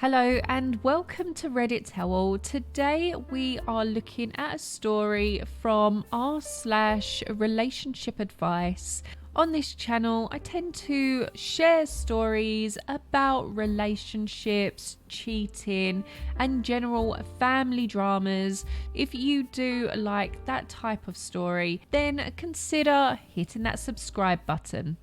Hello and welcome to Reddit Tell All. Today we are looking at a story from r/relationship advice. On this channel, I tend to share stories about relationships, cheating, and general family dramas. If you do like that type of story, then consider hitting that subscribe button.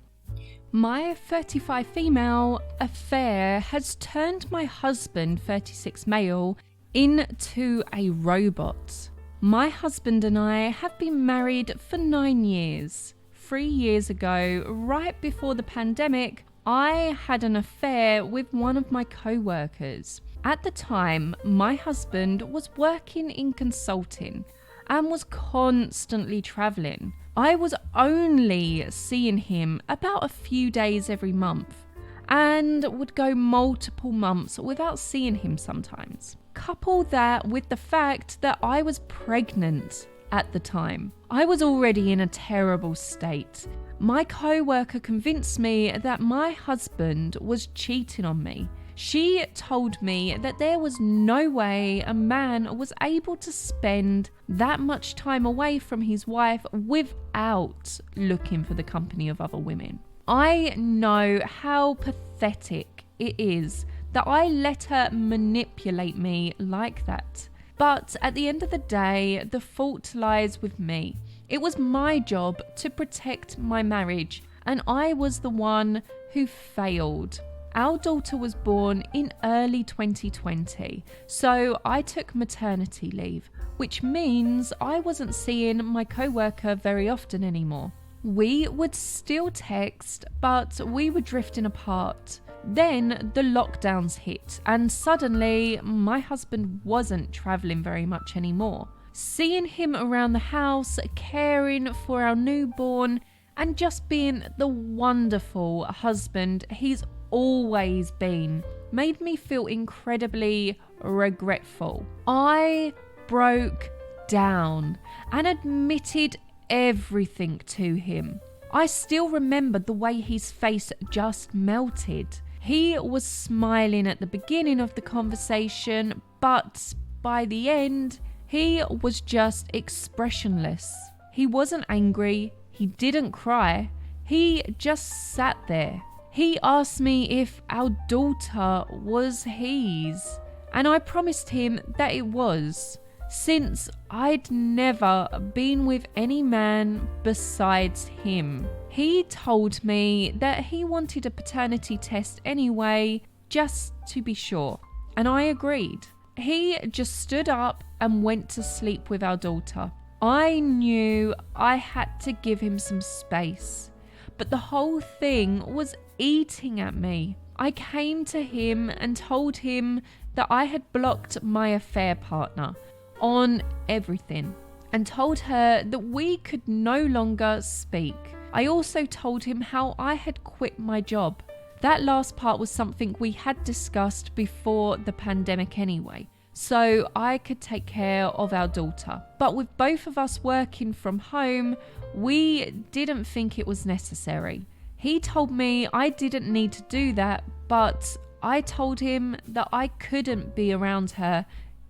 My 35 female affair has turned my husband, 36 male, into a robot. My husband and I have been married for 9 years. 3 years ago, right before the pandemic, I had an affair with one of my co-workers. At the time, my husband was working in consulting and was constantly traveling. I was only seeing him about a few days every month and would go multiple months without seeing him sometimes. Couple that with the fact that I was pregnant at the time. I was already in a terrible state. My co-worker convinced me that my husband was cheating on me. She told me that there was no way a man was able to spend that much time away from his wife without looking for the company of other women. I know how pathetic it is that I let her manipulate me like that. But at the end of the day, the fault lies with me. It was my job to protect my marriage, and I was the one who failed. Our daughter was born in early 2020, so I took maternity leave, which means I wasn't seeing my co-worker very often anymore. We would still text, but we were drifting apart. Then the lockdowns hit, and suddenly my husband wasn't traveling very much anymore. Seeing him around the house, caring for our newborn, and just being the wonderful husband he's always been made me feel incredibly regretful. I broke down and admitted everything to him. I still remember the way his face just melted. He was smiling at the beginning of the conversation, but by the end, he was just expressionless. He wasn't angry, he didn't cry, he just sat there. He asked me if our daughter was his, and I promised him that it was, since I'd never been with any man besides him. He told me that he wanted a paternity test anyway, just to be sure, and I agreed. He just stood up and went to sleep with our daughter. I knew I had to give him some space, but the whole thing was eating at me. I came to him and told him that I had blocked my affair partner on everything and told her that we could no longer speak. I also told him how I had quit my job. That last part was something we had discussed before the pandemic anyway, so I could take care of our daughter. But with both of us working from home, we didn't think it was necessary. He told me I didn't need to do that, but I told him that I couldn't be around her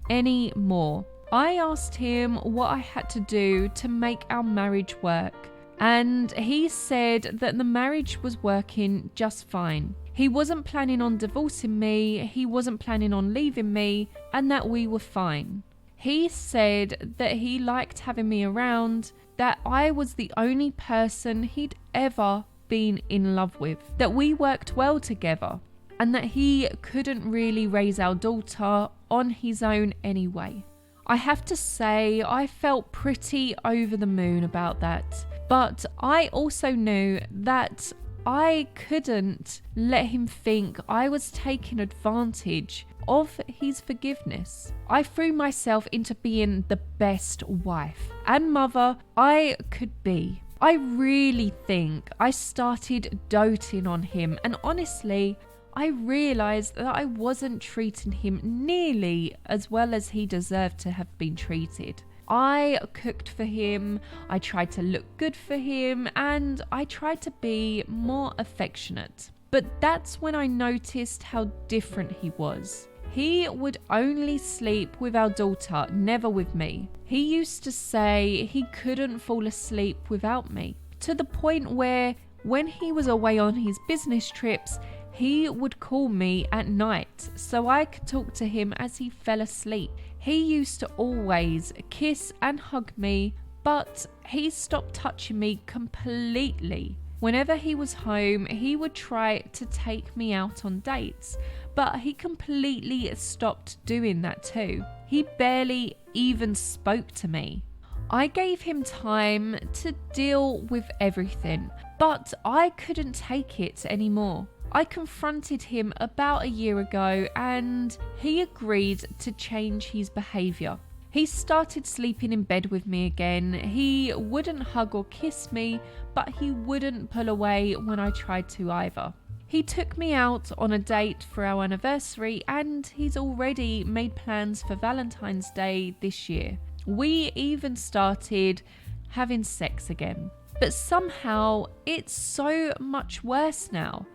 anymore. I asked him what I had to do to make our marriage work, and he said that the marriage was working just fine. He wasn't planning on divorcing me, he wasn't planning on leaving me, and that we were fine. He said that he liked having me around, that I was the only person he'd ever been in love with, that we worked well together, and that he couldn't really raise our daughter on his own anyway. I have to say, I felt pretty over the moon about that, but I also knew that I couldn't let him think I was taking advantage of his forgiveness. I threw myself into being the best wife and mother I could be. I really think I started doting on him, and honestly, I realised that I wasn't treating him nearly as well as he deserved to have been treated. I cooked for him, I tried to look good for him, and I tried to be more affectionate. But that's when I noticed how different he was. He would only sleep with our daughter, never with me. He used to say he couldn't fall asleep without me, to the point where when he was away on his business trips, he would call me at night so I could talk to him as he fell asleep. He used to always kiss and hug me, but he stopped touching me completely. Whenever he was home, he would try to take me out on dates, but he completely stopped doing that too. He barely even spoke to me. I gave him time to deal with everything, but I couldn't take it anymore. I confronted him about a year ago and he agreed to change his behaviour. He started sleeping in bed with me again. He wouldn't hug or kiss me, but he wouldn't pull away when I tried to either. He took me out on a date for our anniversary and he's already made plans for Valentine's Day this year. We even started having sex again. But somehow it's so much worse now.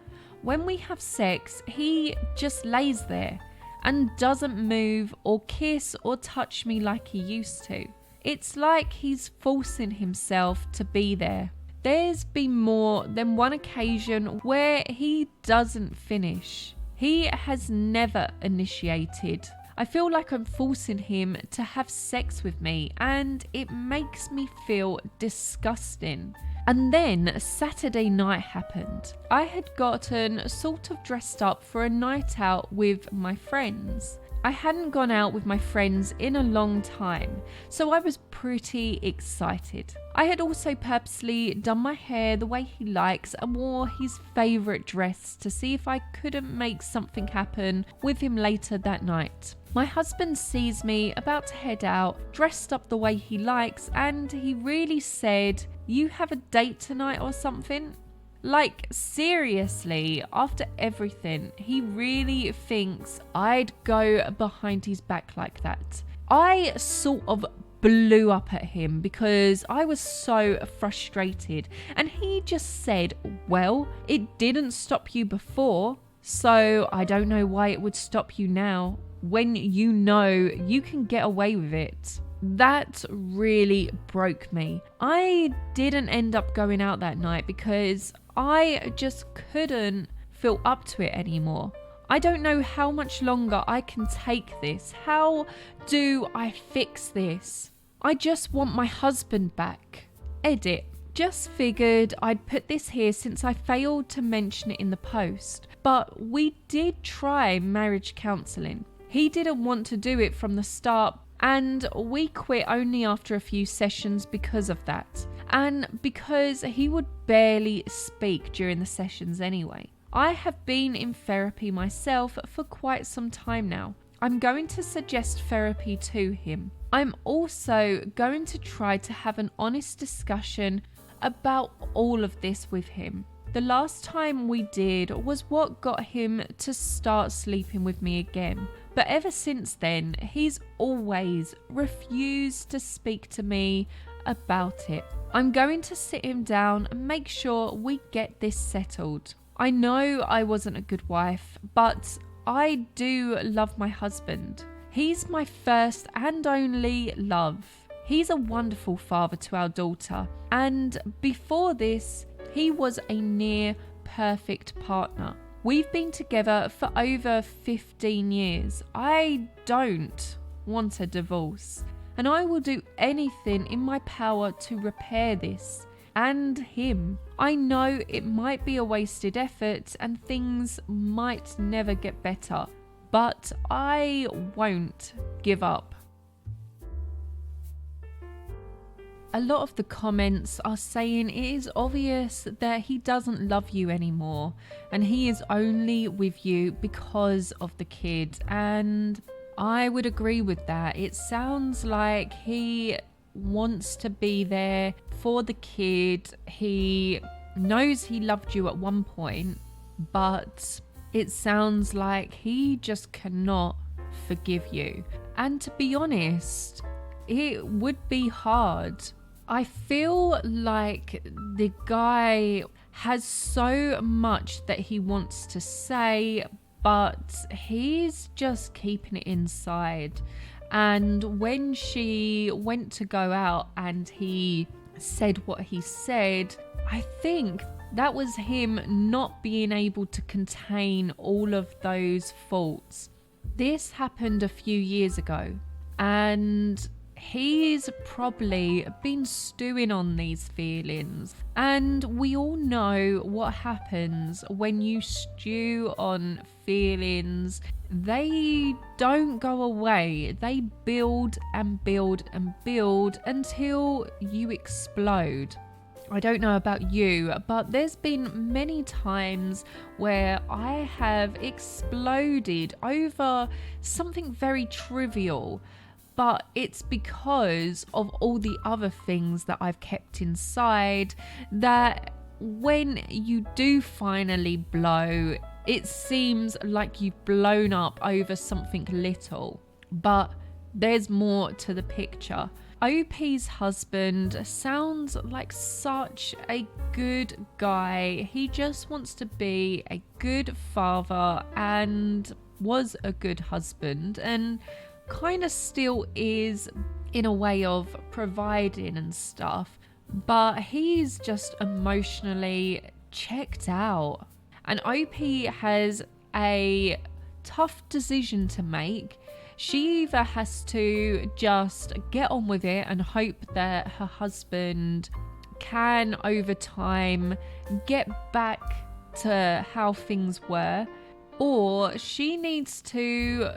When we have sex, he just lays there and doesn't move or kiss or touch me like he used to. It's like he's forcing himself to be there. There's been more than one occasion where he doesn't finish. He has never initiated. I feel like I'm forcing him to have sex with me and it makes me feel disgusting. And then Saturday night happened. I had gotten sort of dressed up for a night out with my friends. I hadn't gone out with my friends in a long time, so I was pretty excited. I had also purposely done my hair the way he likes and wore his favourite dress to see if I couldn't make something happen with him later that night. My husband sees me about to head out, dressed up the way he likes, and he really said, "You have a date tonight or something?" Like, seriously, after everything, he really thinks I'd go behind his back like that. I sort of blew up at him because I was so frustrated, and he just said, "Well, it didn't stop you before, so I don't know why it would stop you now when you know you can get away with it." That really broke me. I didn't end up going out that night because I just couldn't feel up to it anymore. I don't know how much longer I can take this. How do I fix this? I just want my husband back. Edit. Just figured I'd put this here since I failed to mention it in the post. But we did try marriage counselling. He didn't want to do it from the start, and we quit only after a few sessions because of that. And because he would barely speak during the sessions anyway. I have been in therapy myself for quite some time now. I'm going to suggest therapy to him. I'm also going to try to have an honest discussion about all of this with him. The last time we did was what got him to start sleeping with me again. But ever since then, he's always refused to speak to me about it. I'm going to sit him down and make sure we get this settled. I know I wasn't a good wife, but I do love my husband. He's my first and only love. He's a wonderful father to our daughter, and before this, he was a near perfect partner. We've been together for over 15 years. I don't want a divorce, and I will do anything in my power to repair this and him. I know it might be a wasted effort and things might never get better, but I won't give up. A lot of the comments are saying it is obvious that he doesn't love you anymore and he is only with you because of the kid, and I would agree with that. It sounds like he wants to be there for the kid. He knows he loved you at one point, but it sounds like he just cannot forgive you. And to be honest, it would be hard. I feel like the guy has so much that he wants to say, but he's just keeping it inside. And when she went to go out and he said what he said, I think that was him not being able to contain all of those thoughts. This happened a few years ago, and he's probably been stewing on these feelings. And we all know what happens when you stew on feelings. They don't go away. They build and build and build until you explode. I don't know about you, but there's been many times where I have exploded over something very trivial, but it's because of all the other things that I've kept inside that when you do finally blow, it seems like you've blown up over something little. But there's more to the picture. OP's husband sounds like such a good guy. He just wants to be a good father and was a good husband and kind of still is in a way of providing and stuff. But he's just emotionally checked out. And OP has a tough decision to make. She either has to just get on with it and hope that her husband can, over time, get back to how things were, or she needs to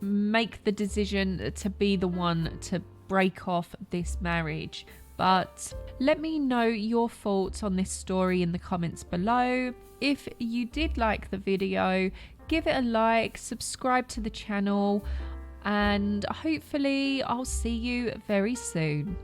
make the decision to be the one to break off this marriage. But let me know your thoughts on this story in the comments below. If you did like the video, give it a like, subscribe to the channel, and hopefully I'll see you very soon.